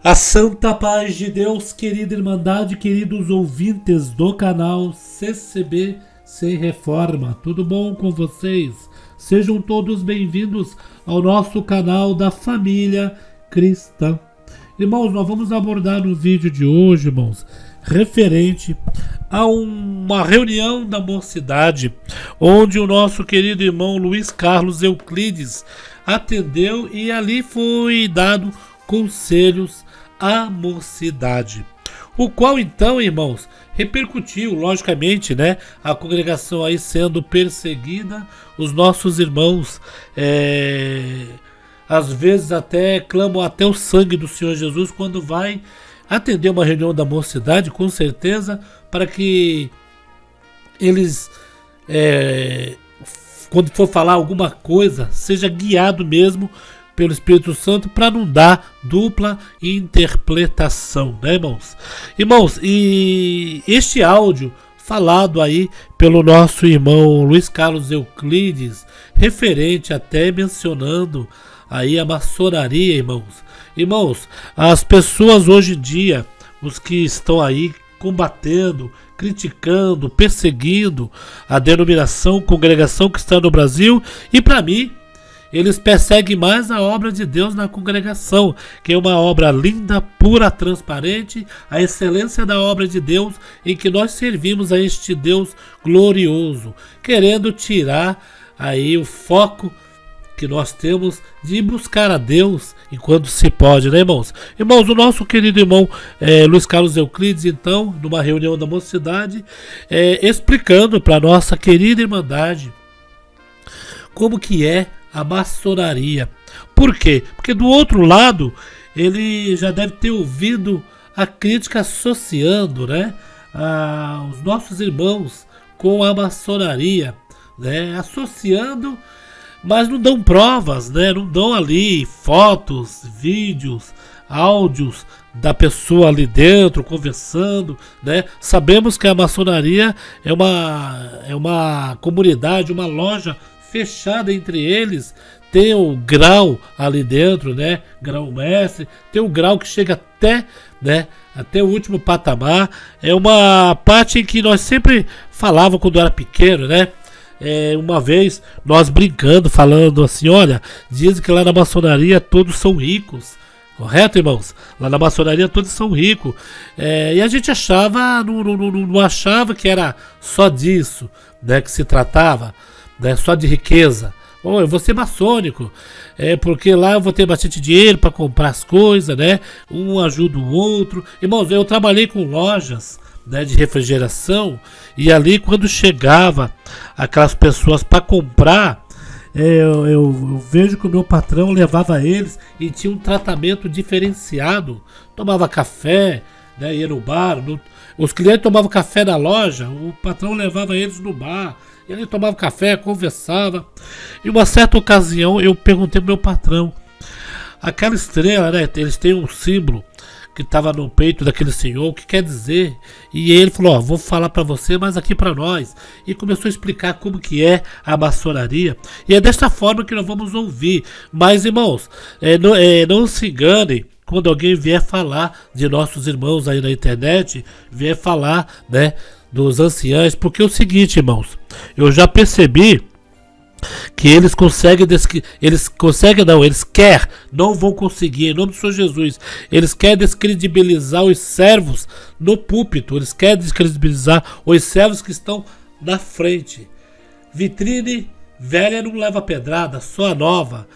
A santa paz de Deus, querida Irmandade, queridos ouvintes do canal CCB Sem Reforma, tudo bom com vocês? Sejam todos bem-vindos ao nosso canal da família cristã. Irmãos, nós vamos abordar no vídeo de hoje, irmãos, referente a uma reunião da mocidade, onde o nosso querido irmão Luiz Carlos Euclides atendeu e ali foi dado conselhos à mocidade, o qual então, irmãos, repercutiu, logicamente, né, a congregação aí sendo perseguida, os nossos irmãos às vezes até clamam até o sangue do Senhor Jesus quando vai atender uma reunião da mocidade, com certeza, para que eles quando for falar alguma coisa, seja guiado mesmo pelo Espírito Santo, para não dar dupla interpretação, né, irmãos? Irmãos, e este áudio falado aí pelo nosso irmão Luiz Carlos Euclides, referente até mencionando aí a maçonaria, irmãos. Irmãos, as pessoas hoje em dia, os que estão aí combatendo, criticando, perseguindo a denominação, congregação cristã no Brasil, e para mim, eles perseguem mais a obra de Deus na congregação, que é uma obra linda, pura, transparente, a excelência da obra de Deus, em que nós servimos a este Deus glorioso, querendo tirar aí o foco que nós temos de buscar a Deus enquanto se pode, né, irmãos? Irmãos, o nosso querido irmão Luiz Carlos Euclides, então, numa reunião da mocidade, explicando para nossa querida Irmandade como que é a maçonaria. Por quê? Porque do outro lado, ele já deve ter ouvido a crítica associando, né, os nossos irmãos com a maçonaria, né, associando, mas não dão provas, né, não dão ali fotos, vídeos, áudios da pessoa ali dentro conversando, né? Sabemos que a maçonaria é uma comunidade, uma loja fechada entre eles, tem o grau ali dentro, né? Grau mestre, tem o grau que chega até, né? Até o último patamar. É uma parte em que nós sempre falávamos quando era pequeno, né? Uma vez nós brincando, falando assim, olha, dizem que lá na maçonaria todos são ricos. Correto, irmãos? Lá na maçonaria todos são ricos. E a gente achava, não achava que era só disso, né, que se tratava, né, só de riqueza. Oh, eu vou ser maçônico, porque lá eu vou ter bastante dinheiro para comprar as coisas, né? Um ajuda o outro. Irmãos, eu trabalhei com lojas, né, de refrigeração, e ali quando chegava aquelas pessoas para comprar, eu vejo que o meu patrão levava eles e tinha um tratamento diferenciado. Tomava café, né, ia no bar, os clientes tomavam café na loja, o patrão levava eles no bar, ele tomava café, conversava. Em uma certa ocasião eu perguntei pro meu patrão, aquela estrela, né, eles têm um símbolo que estava no peito daquele senhor, o que quer dizer? E ele falou, ó, vou falar para você, mas aqui para nós. E começou a explicar como que é a maçonaria. E é desta forma que nós vamos ouvir. Mas, irmãos, não se enganem quando alguém vier falar de nossos irmãos aí na internet, vier falar, né, dos anciãos, porque é o seguinte, irmãos, eu já percebi que eles não vão conseguir, em nome do Senhor Jesus, eles querem descredibilizar os servos no púlpito, eles querem descredibilizar os servos que estão na frente. Vitrine velha não leva pedrada, só a nova.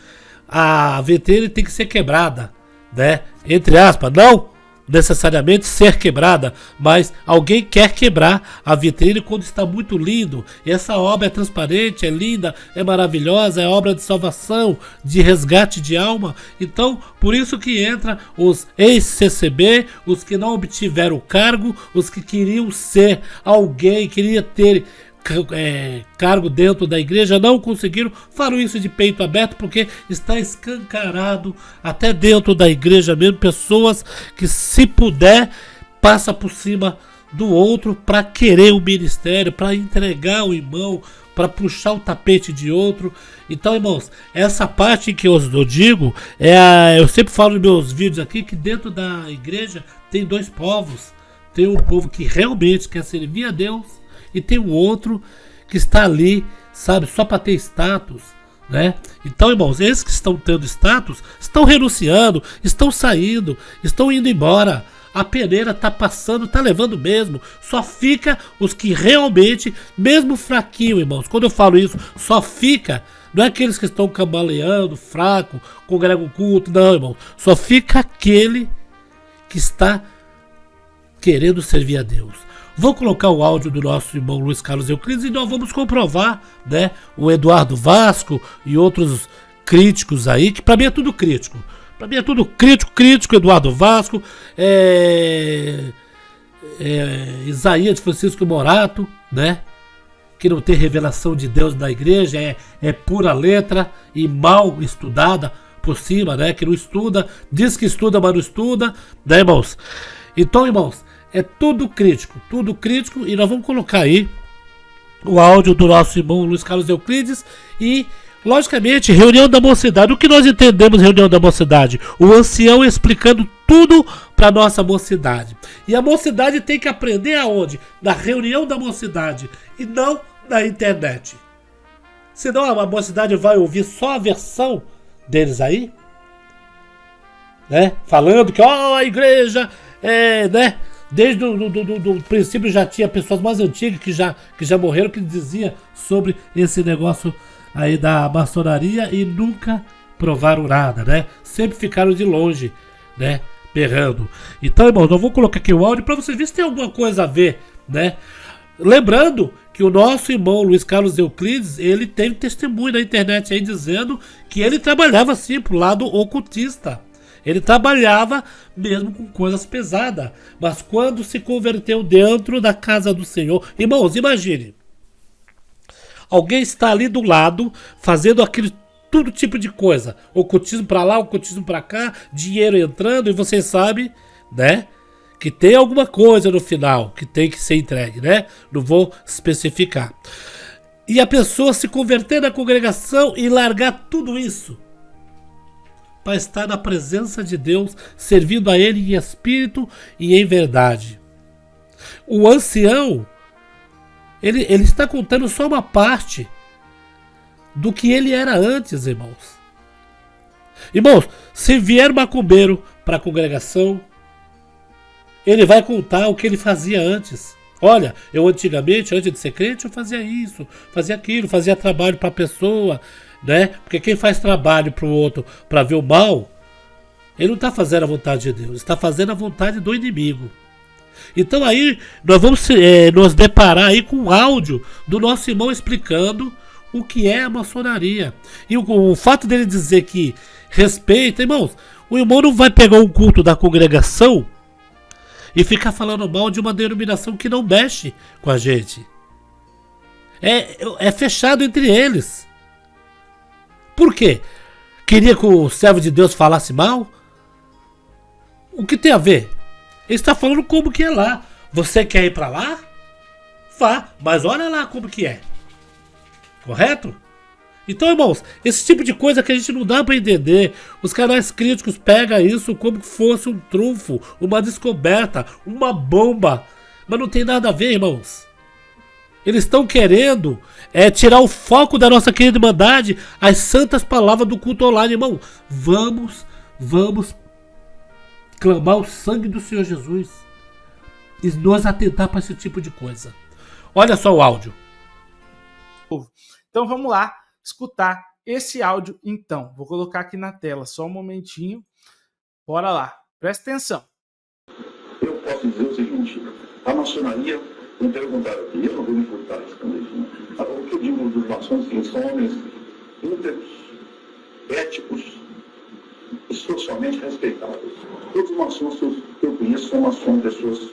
A vitrine tem que ser quebrada, né? Entre aspas, não necessariamente ser quebrada, mas alguém quer quebrar a vitrine quando está muito lindo. E essa obra é transparente, é linda, é maravilhosa, é obra de salvação, de resgate de alma. Então, por isso que entra os ex-CCB, os que não obtiveram o cargo, os que queriam ser alguém, queriam ter cargo dentro da igreja, não conseguiram, falam isso de peito aberto, porque está escancarado até dentro da igreja mesmo, pessoas que, se puder, passa por cima do outro para querer o ministério, para entregar o irmão, para puxar o tapete de outro. Então, irmãos, essa parte que eu digo, eu sempre falo nos meus vídeos aqui que dentro da igreja tem dois povos. Tem um povo que realmente quer servir a Deus e tem um outro que está ali, sabe, só para ter status, né? Então, irmãos, esses que estão tendo status estão renunciando, estão saindo, estão indo embora. A peneira tá passando, tá levando mesmo. Só fica os que realmente, mesmo fraquinho, irmãos. Quando eu falo isso, só fica. Não é aqueles que estão cambaleando, fraco, congregam o culto. Não, irmão. Só fica aquele que está querendo servir a Deus. Vou colocar o áudio do nosso irmão Luiz Carlos Euclides e nós vamos comprovar, né? O Eduardo Vasco e outros críticos aí, que para mim é tudo crítico. Para mim é tudo crítico, Eduardo Vasco, Isaías de Francisco Morato, né? Que não tem revelação de Deus na igreja, é pura letra e mal estudada por cima, né? Que não estuda, diz que estuda, mas não estuda, né, irmãos? Então, irmãos, é tudo crítico, e nós vamos colocar aí o áudio do nosso irmão Luiz Carlos Euclides e, logicamente, reunião da mocidade. O que nós entendemos reunião da mocidade? O ancião explicando tudo para nossa mocidade. E a mocidade tem que aprender aonde? Na reunião da mocidade e não na internet. Senão a mocidade vai ouvir só a versão deles aí, né? Falando que a igreja né? Desde o princípio já tinha pessoas mais antigas que já morreram que dizia sobre esse negócio aí da maçonaria e nunca provaram nada, né? Sempre ficaram de longe, né? Berrando. Então, irmãos, eu vou colocar aqui o áudio para vocês verem se tem alguma coisa a ver, né? Lembrando que o nosso irmão Luiz Carlos Euclides, ele teve testemunho na internet aí dizendo que ele trabalhava assim pro lado ocultista. Ele trabalhava mesmo com coisas pesadas, mas quando se converteu dentro da casa do Senhor, irmãos, imagine, alguém está ali do lado fazendo aquele todo tipo de coisa, ocultismo para lá, ocultismo para cá, dinheiro entrando, e vocês sabem, né, que tem alguma coisa no final que tem que ser entregue, né? Não vou especificar. E a pessoa se converter na congregação e largar tudo isso para estar na presença de Deus, servindo a Ele em espírito e em verdade. O ancião, ele está contando só uma parte do que ele era antes, irmãos. Irmãos, se vier macumbeiro para a congregação, ele vai contar o que ele fazia antes. Olha, eu antigamente, antes de ser crente, eu fazia isso, fazia aquilo, fazia trabalho para a pessoa, né? Porque quem faz trabalho para o outro para ver o mal, ele não está fazendo a vontade de Deus, está fazendo a vontade do inimigo. Então aí nós vamos nos deparar aí com o áudio do nosso irmão explicando o que é a maçonaria. E o fato dele dizer que respeita, irmãos, o irmão não vai pegar um culto da congregação e ficar falando mal de uma denominação que não mexe com a gente. É fechado entre eles. Por quê? Queria que o servo de Deus falasse mal? O que tem a ver? Ele está falando como que é lá. Você quer ir para lá? Vá, mas olha lá como que é. Correto? Então, irmãos, esse tipo de coisa que a gente não dá para entender. Os canais críticos pegam isso como se fosse um trunfo, uma descoberta, uma bomba. Mas não tem nada a ver, irmãos. Eles estão querendo tirar o foco da nossa querida Irmandade, as santas palavras do culto online, irmão. Vamos clamar o sangue do Senhor Jesus e nos atentar para esse tipo de coisa. Olha só o áudio. Então vamos lá escutar esse áudio então. Vou colocar aqui na tela só um momentinho. Bora lá, presta atenção. Eu posso dizer o seguinte, a maçonaria, me perguntaram aqui, eu não vou me furtar responder isso, não. O que eu digo dos maçons, que são homens íntegros, éticos e socialmente respeitáveis. Todos os maçons que eu conheço são maçons, pessoas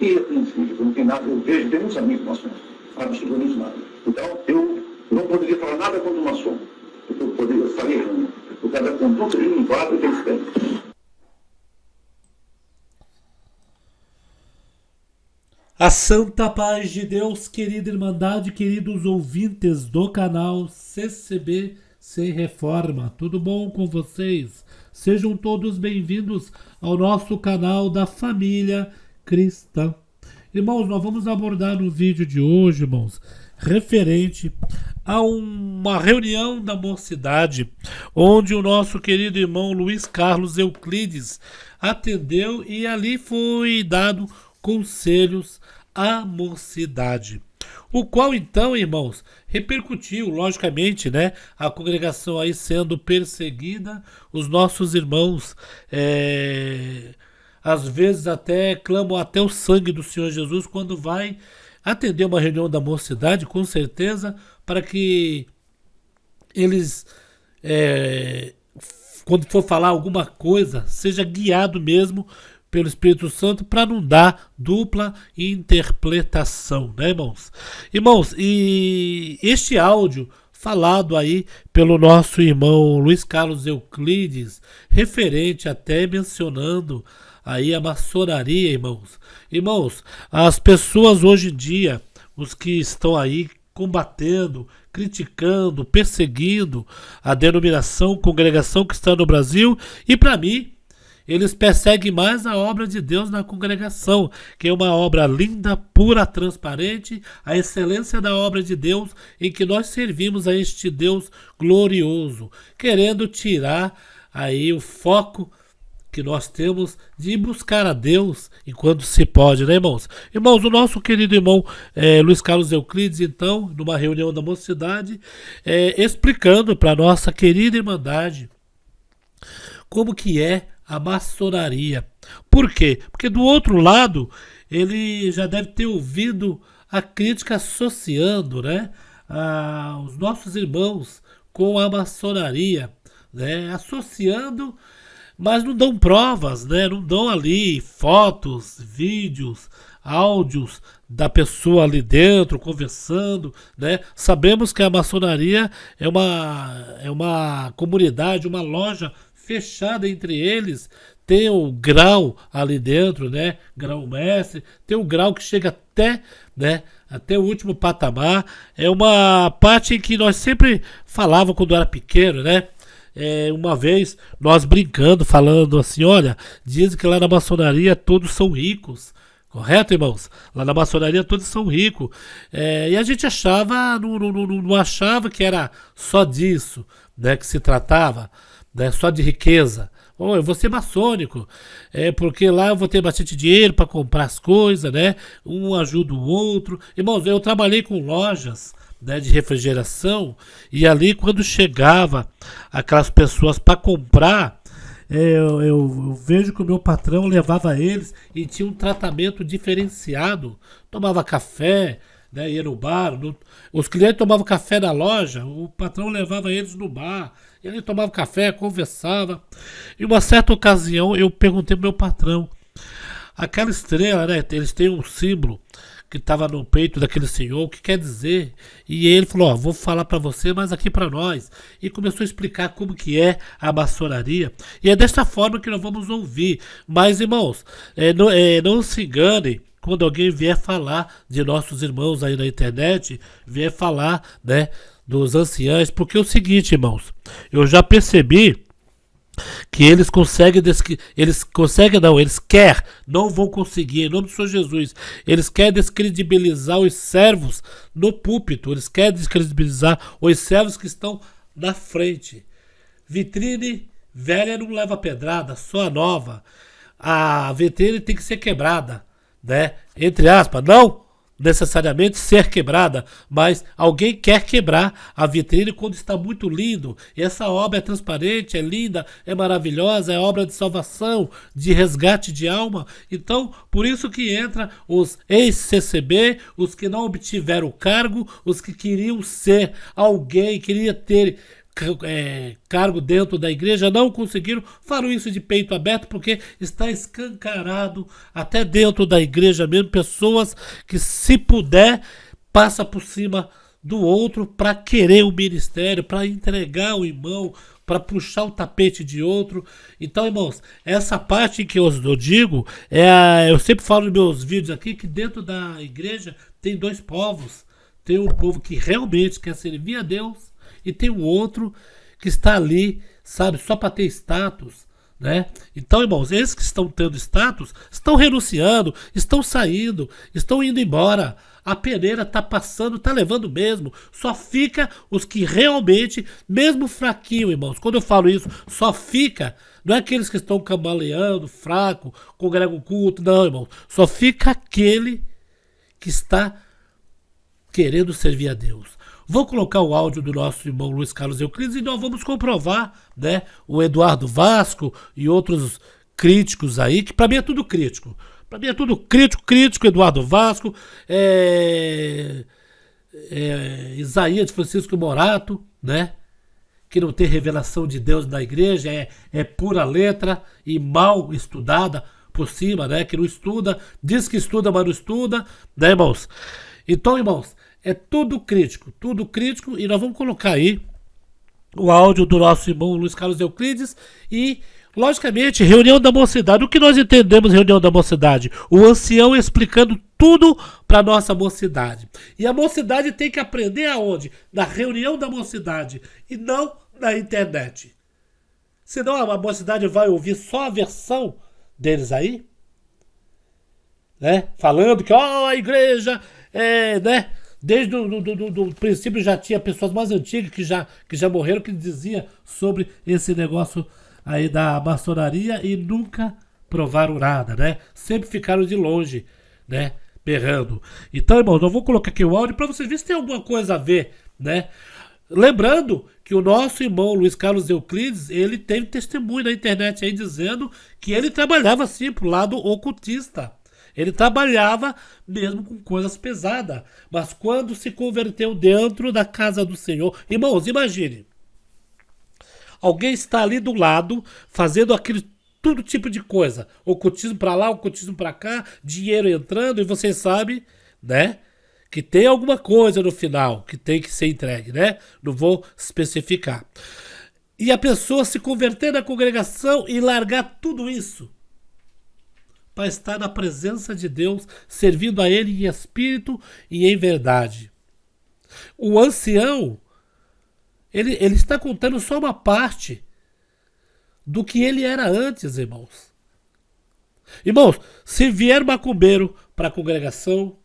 irrepreensíveis, não tem nada, eu vejo, tem muitos amigos maçons, absolutamente nada. Então, eu não poderia falar nada contra o maçom, porque eu estaria errando, por causa da conduta ilibada que eles têm. A santa paz de Deus, querida Irmandade, queridos ouvintes do canal CCB Sem Reforma, tudo bom com vocês? Sejam todos bem-vindos ao nosso canal da família cristã. Irmãos, nós vamos abordar no vídeo de hoje, irmãos, referente a uma reunião da mocidade, onde o nosso querido irmão Luiz Carlos Euclides atendeu e ali foi dado conselhos à mocidade. O qual então, irmãos, repercutiu, logicamente, né? A congregação aí sendo perseguida, os nossos irmãos às vezes até clamam até o sangue do Senhor Jesus quando vai atender uma reunião da mocidade, com certeza, para que eles, quando for falar alguma coisa, seja guiado mesmo pelo Espírito Santo para não dar dupla interpretação, né, irmãos? Irmãos, e este áudio falado aí pelo nosso irmão Luiz Carlos Euclides, referente até mencionando aí a maçonaria, irmãos. Irmãos, as pessoas hoje em dia, os que estão aí combatendo, criticando, perseguindo a denominação, congregação cristã no Brasil, e para mim, eles perseguem mais a obra de Deus na congregação, que é uma obra linda, pura, transparente, a excelência da obra de Deus em que nós servimos a este Deus glorioso, querendo tirar aí o foco que nós temos de buscar a Deus enquanto se pode, né, irmãos? Irmãos, o nosso querido irmão Luiz Carlos Euclides, então, numa reunião da mocidade, explicando para nossa querida Irmandade como que é a maçonaria. Por quê? Porque do outro lado, ele já deve ter ouvido a crítica associando, né, os nossos irmãos com a maçonaria, né, associando, mas não dão provas, né, não dão ali fotos, vídeos, áudios da pessoa ali dentro conversando, né? Sabemos que a maçonaria é uma comunidade, uma loja fechada entre eles, tem o grau ali dentro, né? Grau mestre, tem o grau que chega até, né? Até o último patamar. É uma parte em que nós sempre falávamos quando era pequeno, né? Uma vez nós brincando, falando assim, olha, dizem que lá na maçonaria todos são ricos. Correto, irmãos? Lá na maçonaria todos são ricos. E a gente achava, não achava que era só disso, né, que se tratava, né, só de riqueza. Eu vou ser maçônico, porque lá eu vou ter bastante dinheiro para comprar as coisas, né? Um ajuda o outro. Irmãos, eu trabalhei com lojas, né, de refrigeração, e ali quando chegava aquelas pessoas para comprar, eu vejo que o meu patrão levava eles e tinha um tratamento diferenciado. Tomava café, né, ia no bar. Os clientes tomavam café na loja, o patrão levava eles no bar. Ele tomava café, conversava. Em uma certa ocasião eu perguntei pro meu patrão, aquela estrela, né, eles têm um símbolo que estava no peito daquele senhor, o que quer dizer? E ele falou, vou falar para você, mas aqui para nós. E começou a explicar como que é a maçonaria. E é desta forma que nós vamos ouvir. Mas, irmãos, não se enganem quando alguém vier falar de nossos irmãos aí na internet, vier falar, né, dos anciãos, porque é o seguinte, irmãos, eu já percebi que eles não vão conseguir, em nome do Senhor Jesus, eles querem descredibilizar os servos no púlpito, eles querem descredibilizar os servos que estão na frente. Vitrine velha não leva pedrada, só a nova. A vitrine tem que ser quebrada, né? Entre aspas, não necessariamente ser quebrada, mas alguém quer quebrar a vitrine quando está muito lindo. E essa obra é transparente, é linda, é maravilhosa, é obra de salvação, de resgate de alma. Então, por isso que entra os ex-CCB, os que não obtiveram o cargo, os que queriam ser alguém, queria ter cargo dentro da igreja, não conseguiram, falam isso de peito aberto porque está escancarado até dentro da igreja mesmo, pessoas que, se puder, passa por cima do outro para querer o ministério, para entregar o irmão, para puxar o tapete de outro. Então, irmãos, essa parte que eu digo, eu sempre falo nos meus vídeos aqui que dentro da igreja tem dois povos. Tem um povo que realmente quer servir a Deus e tem o outro que está ali, sabe, só para ter status, né? Então, irmãos, esses que estão tendo status estão renunciando, estão saindo, estão indo embora. A peneira tá passando, tá levando mesmo. Só fica os que realmente, mesmo fraquinho, irmãos. Quando eu falo isso, só fica, não é aqueles que estão cambaleando, fraco, congregam o culto, não, irmãos. Só fica aquele que está querendo servir a Deus. Vou colocar o áudio do nosso irmão Luiz Carlos Euclides e nós vamos comprovar, né? O Eduardo Vasco e outros críticos aí, que para mim é tudo crítico. Para mim é tudo crítico, Eduardo Vasco, Isaías de Francisco Morato, né? Que não tem revelação de Deus na igreja, é pura letra e mal estudada por cima, né? Que não estuda, diz que estuda, mas não estuda, né, irmãos? Então, irmãos, é tudo crítico, e nós vamos colocar aí o áudio do nosso irmão Luiz Carlos Euclides e, logicamente, reunião da mocidade. O que nós entendemos reunião da mocidade? O ancião explicando tudo para nossa mocidade. E a mocidade tem que aprender aonde? Na reunião da mocidade e não na internet. Senão a mocidade vai ouvir só a versão deles aí, né? Falando que a igreja né? Desde o princípio já tinha pessoas mais antigas que já morreram, que diziam sobre esse negócio aí da maçonaria e nunca provaram nada, né? Sempre ficaram de longe, né? Berrando. Então, irmãos, eu vou colocar aqui o áudio para vocês verem se tem alguma coisa a ver, né? Lembrando que o nosso irmão Luiz Carlos Euclides, ele teve testemunho na internet aí dizendo que ele trabalhava assim pro lado ocultista. Ele trabalhava mesmo com coisas pesadas, mas quando se converteu dentro da casa do Senhor, irmãos, imagine, alguém está ali do lado fazendo aquele todo tipo de coisa, ocultismo para lá, ocultismo para cá, dinheiro entrando, e vocês sabem, né, que tem alguma coisa no final que tem que ser entregue, né? Não vou especificar. E a pessoa se converter na congregação e largar tudo isso para estar na presença de Deus, servindo a Ele em espírito e em verdade. O ancião, ele está contando só uma parte do que ele era antes, irmãos. Irmãos, se vier macumbeiro para a congregação,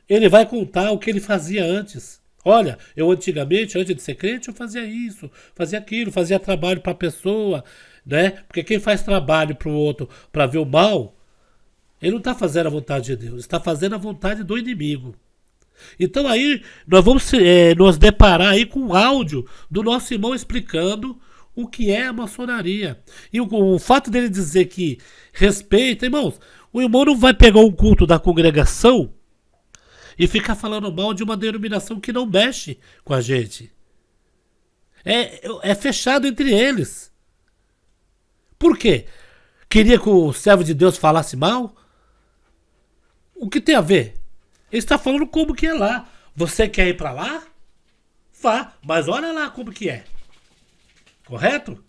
ele vai contar o que ele fazia antes. Olha, eu antigamente, antes de ser crente, eu fazia isso, fazia aquilo, fazia trabalho para a pessoa, né? Porque quem faz trabalho para o outro para ver o mal, ele não está fazendo a vontade de Deus, está fazendo a vontade do inimigo. Então aí nós vamos nos deparar aí com o áudio do nosso irmão explicando o que é a maçonaria. E o fato dele dizer que respeita, irmãos, o irmão não vai pegar um culto da congregação e ficar falando mal de uma denominação que não mexe com a gente. É fechado entre eles. Por quê? Queria que o servo de Deus falasse mal? O que tem a ver? Ele está falando como que é lá. Você quer ir para lá? Vá, mas olha lá como que é. Correto?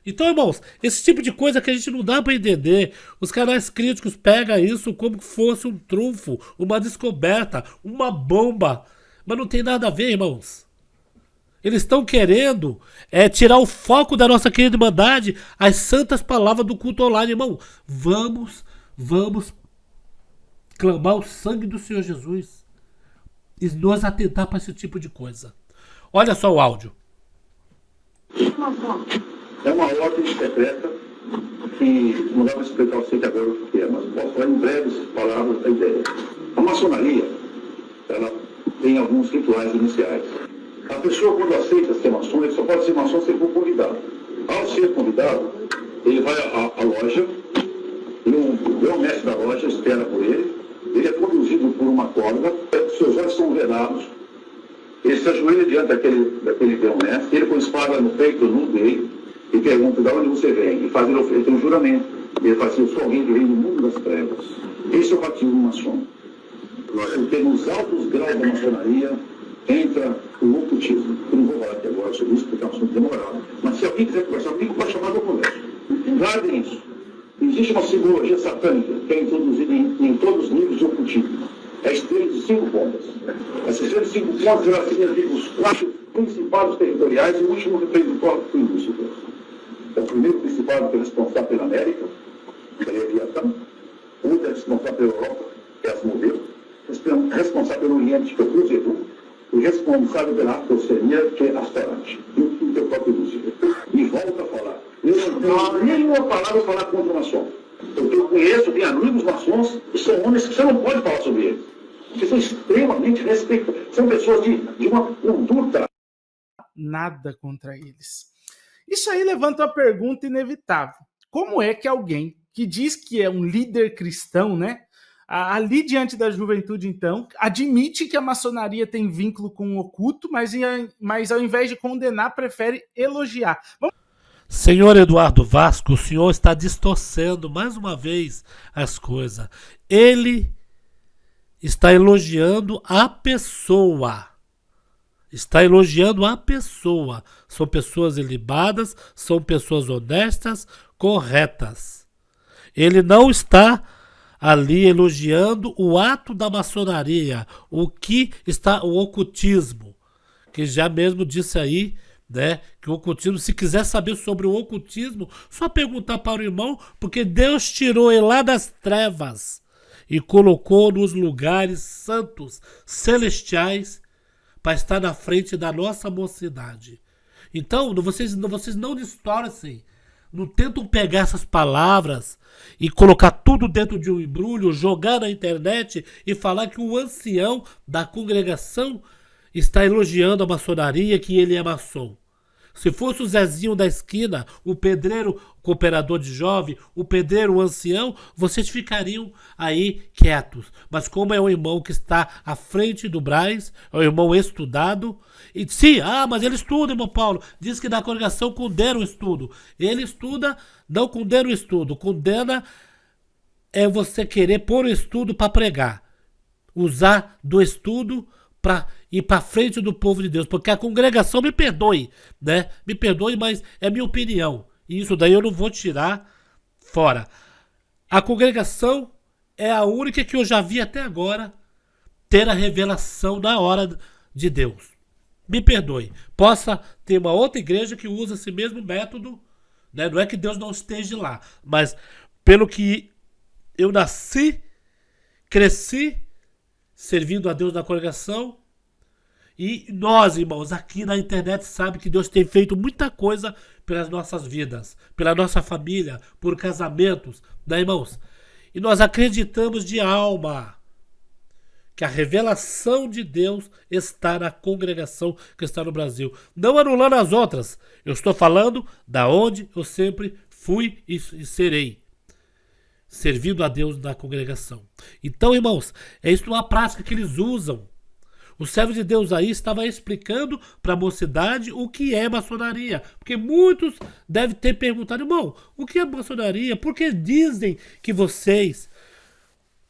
Então, irmãos, esse tipo de coisa que a gente não dá para entender. Os canais críticos pegam isso como se fosse um trunfo, uma descoberta, uma bomba. Mas não tem nada a ver, irmãos. Eles estão querendo tirar o foco da nossa querida Irmandade, as santas palavras do culto online, irmão. Vamos clamar o sangue do Senhor Jesus e nos atentar para esse tipo de coisa. Olha só o áudio. É uma ordem secreta que não dá para explicar o que agora o que é, mas posso falar em breves palavras a ideia. A maçonaria, ela tem alguns rituais iniciais. A pessoa, quando aceita ser maçom, ele só pode ser maçom se for convidado. Ao ser convidado, ele vai à loja, e o mestre da loja espera por ele, ele é conduzido por uma corda, seus olhos são vedados, ele se ajoelha diante daquele mestre, ele com espada no peito nu dele, e pergunta de onde você vem, e faz ele oferecer um juramento. Ele fala assim: eu sou alguém que vem do mundo das trevas. Esse é o batismo maçom. Porque nos altos graus da maçonaria, entra o ocultismo. Eu não vou falar aqui agora sobre isso, porque é um assunto demorado. Mas se alguém quiser conversar comigo, pode chamar do conversa. Guardem isso. Existe uma simbologia satânica que é introduzida em todos os níveis de ocultismo. É a estrela de 5 pontas. Essa estrela de 5 pontas, ela significa os 4 principados territoriais e o último representante foi Lúcifer. É o primeiro principado que é responsável pela América, que é Leviatã. O outro é responsável pela Europa, que é Asmodeu. Responsável pelo Oriente, que é o Cruzeiro. O responsável pela Oceania, que é Astarote. E o quinto é o próprio Lúcifer. E volta a falar. Eu não tenho nenhuma palavra para falar contra o maçom. Eu conheço, tenho amigos maçons, e são homens que você não pode falar sobre eles. Porque são extremamente respeitados. São pessoas de uma conduta. Nada contra eles. Isso aí levanta uma pergunta inevitável. Como é que alguém que diz que é um líder cristão, né? Ali diante da juventude, então, admite que a maçonaria tem vínculo com o oculto, mas ao invés de condenar, prefere elogiar. Senhor Eduardo Vasco, o senhor está distorcendo mais uma vez as coisas. Ele está elogiando a pessoa. Está elogiando a pessoa. São pessoas ilibadas, são pessoas honestas, corretas. Ele não está ali elogiando o ato da maçonaria, o ocultismo, que já mesmo disse aí, né, que o ocultismo, se quiser saber sobre o ocultismo, só perguntar para o irmão, porque Deus tirou ele lá das trevas e colocou nos lugares santos, celestiais, para estar na frente da nossa mocidade. Então, vocês não distorcem, não tentam pegar essas palavras e colocar tudo dentro de um embrulho, jogar na internet e falar que o ancião da congregação está elogiando a maçonaria, que ele é maçom. Se fosse o Zezinho da esquina, o pedreiro, o cooperador de jovem, o pedreiro, o ancião, vocês ficariam aí quietos. Mas como é um irmão que está à frente do Braz, é um irmão estudado, e sim, mas ele estuda, irmão Paulo, diz que na congregação condena o estudo. Ele estuda, não condena o estudo, condena é você querer pôr o estudo para pregar, usar do estudo para ir para frente do povo de Deus, porque a congregação, me perdoe, né? Me perdoe, mas é minha opinião. E isso daí eu não vou tirar fora. A congregação é a única que eu já vi até agora ter a revelação na hora de Deus. Me perdoe. Possa ter uma outra igreja que usa esse mesmo método, né? Não é que Deus não esteja lá, mas pelo que eu nasci, cresci, servindo a Deus na congregação. E nós, irmãos, aqui na internet sabe que Deus tem feito muita coisa pelas nossas vidas, pela nossa família, por casamentos, né, irmãos? E nós acreditamos de alma que a revelação de Deus está na congregação que está no Brasil. Não anulando as outras. Eu estou falando da onde eu sempre fui e serei. Servindo a Deus na congregação. Então, irmãos, é isso uma prática que eles usam. O servo de Deus aí estava explicando para a mocidade o que é maçonaria. Porque muitos devem ter perguntado, irmão, o que é maçonaria? Por que dizem que vocês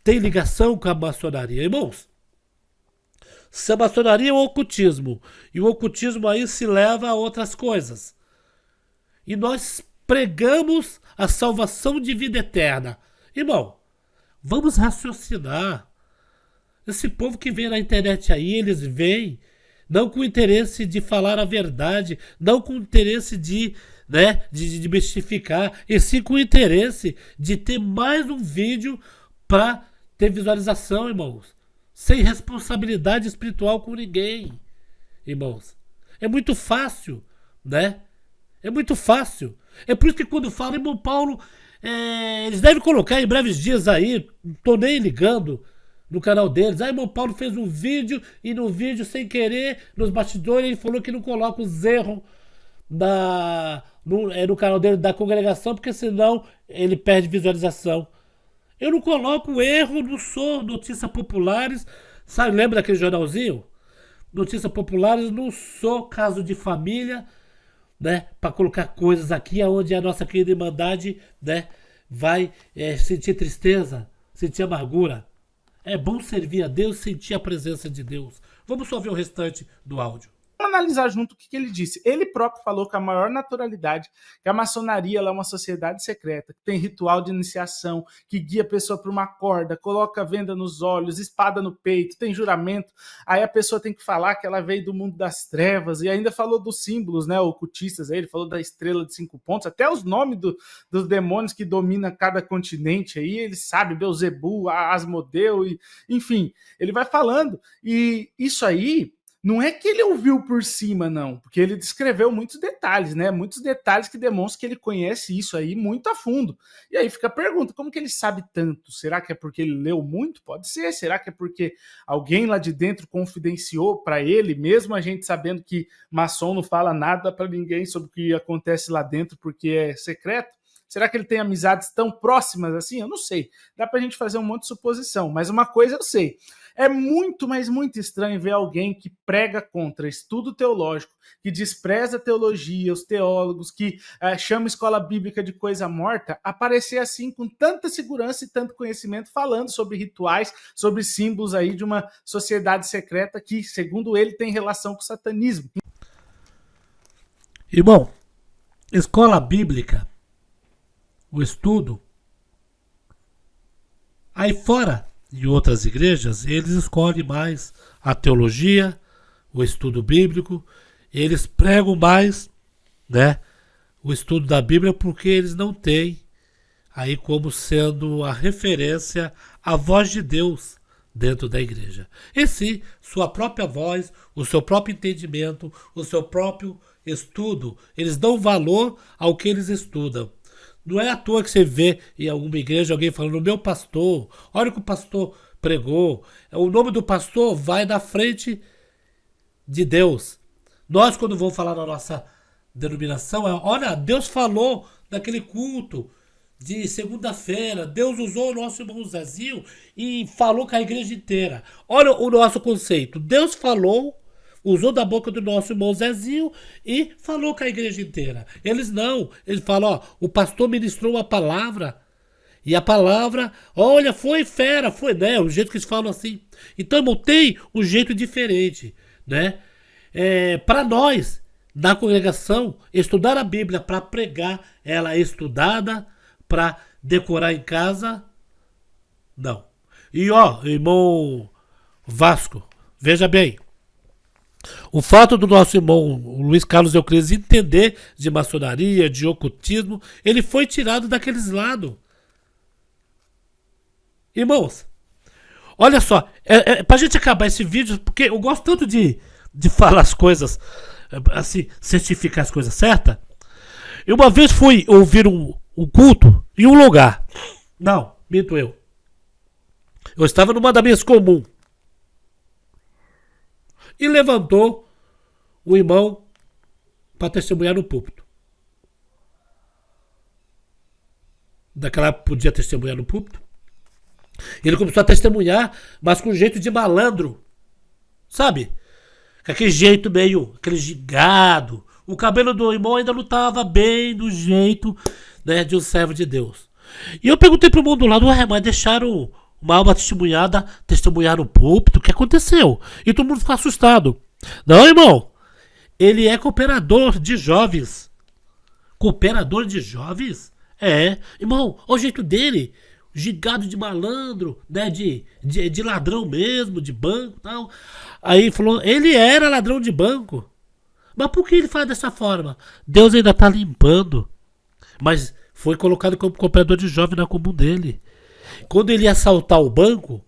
têm ligação com a maçonaria? Irmãos, se a maçonaria é o ocultismo, e o ocultismo aí se leva a outras coisas. E nós pregamos a salvação de vida eterna. Irmão, vamos raciocinar. Esse povo que vem na internet aí, eles vêm não com interesse de falar a verdade, não com interesse de mistificar, e sim com interesse de ter mais um vídeo para ter visualização, irmãos. Sem responsabilidade espiritual com ninguém, irmãos. É muito fácil, né? É muito fácil. É por isso que quando falo, irmão Paulo, eles devem colocar em breves dias aí, não tô nem ligando, no canal deles. Aí irmão Paulo fez um vídeo e no vídeo, sem querer, nos bastidores, ele falou que não coloca os erros no canal dele da congregação, porque senão ele perde visualização. Eu não coloco erro, não sou Notícias Populares. Sabe, lembra daquele jornalzinho? Notícias Populares, não sou Caso de Família, né? Para colocar coisas aqui onde a nossa querida Irmandade, né, vai sentir tristeza, sentir amargura. É bom servir a Deus, sentir a presença de Deus. Vamos só ver o restante do áudio. Vamos analisar junto o que ele disse. Ele próprio falou com a maior naturalidade que a maçonaria ela é uma sociedade secreta, que tem ritual de iniciação, que guia a pessoa para uma corda, coloca venda nos olhos, espada no peito, tem juramento. Aí a pessoa tem que falar que ela veio do mundo das trevas e ainda falou dos símbolos, né, ocultistas. Aí ele falou da estrela de 5 pontos, até os nomes dos demônios que dominam cada continente. Aí ele sabe, Belzebu, Asmodeu, enfim, ele vai falando. E isso aí não é que ele ouviu por cima, não, porque ele descreveu muitos detalhes, né? Muitos detalhes que demonstram que ele conhece isso aí muito a fundo. E aí fica a pergunta, como que ele sabe tanto? Será que é porque ele leu muito? Pode ser. Será que é porque alguém lá de dentro confidenciou para ele, mesmo a gente sabendo que maçom não fala nada para ninguém sobre o que acontece lá dentro porque é secreto? Será que ele tem amizades tão próximas assim? Eu não sei. Dá pra gente fazer um monte de suposição, mas uma coisa eu sei. É muito, mas muito estranho ver alguém que prega contra estudo teológico, que despreza a teologia, os teólogos, que chama a escola bíblica de coisa morta, aparecer assim com tanta segurança e tanto conhecimento, falando sobre rituais, sobre símbolos aí de uma sociedade secreta que, segundo ele, tem relação com o satanismo. Irmão, escola bíblica, o estudo, aí fora de outras igrejas, eles escolhem mais a teologia, o estudo bíblico, eles pregam mais, né, o estudo da Bíblia porque eles não têm aí como sendo a referência a voz de Deus dentro da igreja. E sim, sua própria voz, o seu próprio entendimento, o seu próprio estudo, eles dão valor ao que eles estudam. Não é à toa que você vê em alguma igreja alguém falando, meu pastor, olha o que o pastor pregou. O nome do pastor vai na frente de Deus. Nós, quando vamos falar na nossa denominação, olha, Deus falou naquele culto de segunda-feira, Deus usou o nosso irmão Zezinho e falou com a igreja inteira. Olha o nosso conceito. Deus falou, usou da boca do nosso irmão Zezinho e falou com a igreja inteira. Eles não. Eles falam, ó, o pastor ministrou uma palavra e a palavra, olha, foi fera, foi, né? O jeito que eles falam assim. Então, irmão, tem um jeito diferente, né? Para nós, na congregação, estudar a Bíblia para pregar, ela é estudada, para decorar em casa, não. E ó, irmão Vasco, veja bem, o fato do nosso irmão Luiz Carlos Euclides entender de maçonaria, de ocultismo, ele foi tirado daqueles lados. Irmãos, olha só, pra gente acabar esse vídeo, porque eu gosto tanto de falar as coisas, assim, certificar as coisas certas. E uma vez fui ouvir um culto em um lugar. Não, minto eu. Eu estava numa das minhas comuns. E levantou o irmão para testemunhar no púlpito. Daquela época podia testemunhar no púlpito. Ele começou a testemunhar, mas com jeito de malandro. Sabe? Com aquele jeito meio, aquele gigado. O cabelo do irmão ainda não estava bem do jeito, né, de um servo de Deus. E eu perguntei pro irmão do lado, mas deixaram uma alma testemunhada testemunhar no púlpito? O que aconteceu? E todo mundo ficou assustado. Não, irmão. Ele é cooperador de jovens. Cooperador de jovens? É. Irmão, olha o jeito dele. Gigado de malandro, né? De ladrão mesmo, de banco e tal. Aí falou, ele era ladrão de banco. Mas por que ele faz dessa forma? Deus ainda está limpando. Mas foi colocado como cooperador de jovem na comum dele. Quando ele ia assaltar o banco,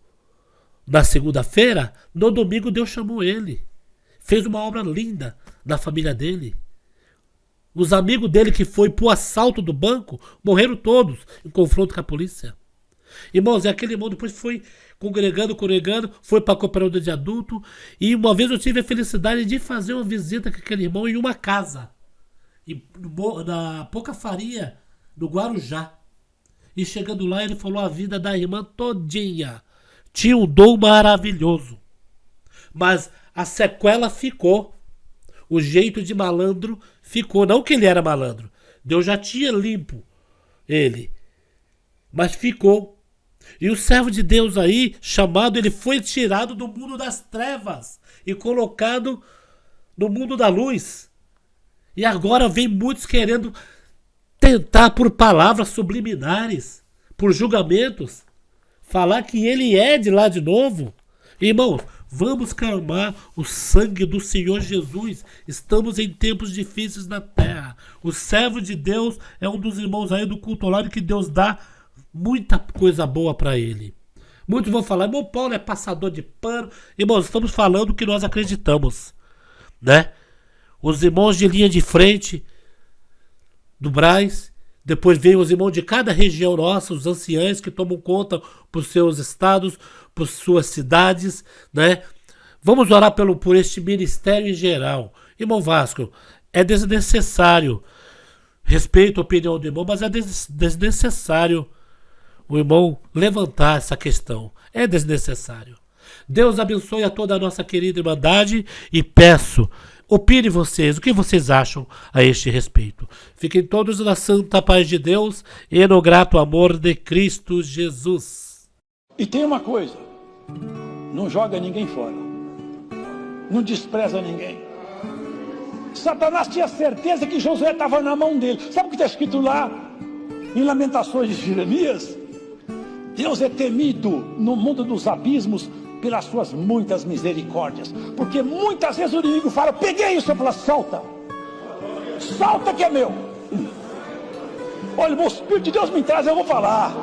na segunda-feira, no domingo Deus chamou ele. Fez uma obra linda na família dele. Os amigos dele que foi pro assalto do banco, morreram todos em confronto com a polícia. Irmãos, e aquele irmão depois foi congregando, foi para cooperador de adulto. E uma vez eu tive a felicidade de fazer uma visita com aquele irmão em uma casa. Na Pouca Faria, no Guarujá. E chegando lá, ele falou a vida da irmã todinha. Tinha um dom maravilhoso. Mas a sequela ficou. O jeito de malandro ficou. Não que ele era malandro. Deus já tinha limpo ele. Mas ficou. E o servo de Deus aí, chamado, ele foi tirado do mundo das trevas e colocado no mundo da luz. E agora vem muitos querendo tentar por palavras subliminares, por julgamentos, falar que ele é de lá de novo. Irmãos, vamos clamar o sangue do Senhor Jesus. Estamos em tempos difíceis na terra. O servo de Deus é um dos irmãos aí do culto online que Deus dá muita coisa boa para ele. Muitos vão falar, irmão Paulo é passador de pano. Irmãos, estamos falando o que nós acreditamos, né? Os irmãos de linha de frente do Braz, depois vem os irmãos de cada região nossa, os anciães que tomam conta por seus estados, por suas cidades, né? Vamos orar por este ministério em geral. Irmão Vasco, é desnecessário, respeito a opinião do irmão, mas é desnecessário o irmão levantar essa questão. É desnecessário. Deus abençoe a toda a nossa querida Irmandade e peço, opine vocês, o que vocês acham a este respeito. Fiquem todos na santa paz de Deus e no grato amor de Cristo Jesus. E tem uma coisa, não joga ninguém fora, não despreza ninguém. Satanás tinha certeza que Josué estava na mão dele. Sabe o que está escrito lá em Lamentações de Jeremias? Deus é temido no mundo dos abismos pelas suas muitas misericórdias, porque muitas vezes o inimigo fala, peguei isso, eu falo, solta, solta que é meu. Olha, o Espírito de Deus me traz, eu vou falar.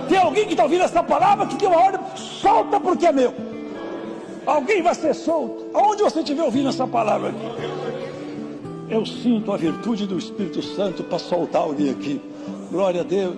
Tem alguém que está ouvindo essa palavra que tem uma ordem, solta porque é meu. Alguém vai ser solto. Aonde você estiver ouvindo essa palavra aqui, eu sinto a virtude do Espírito Santo para soltar alguém aqui. Glória a Deus.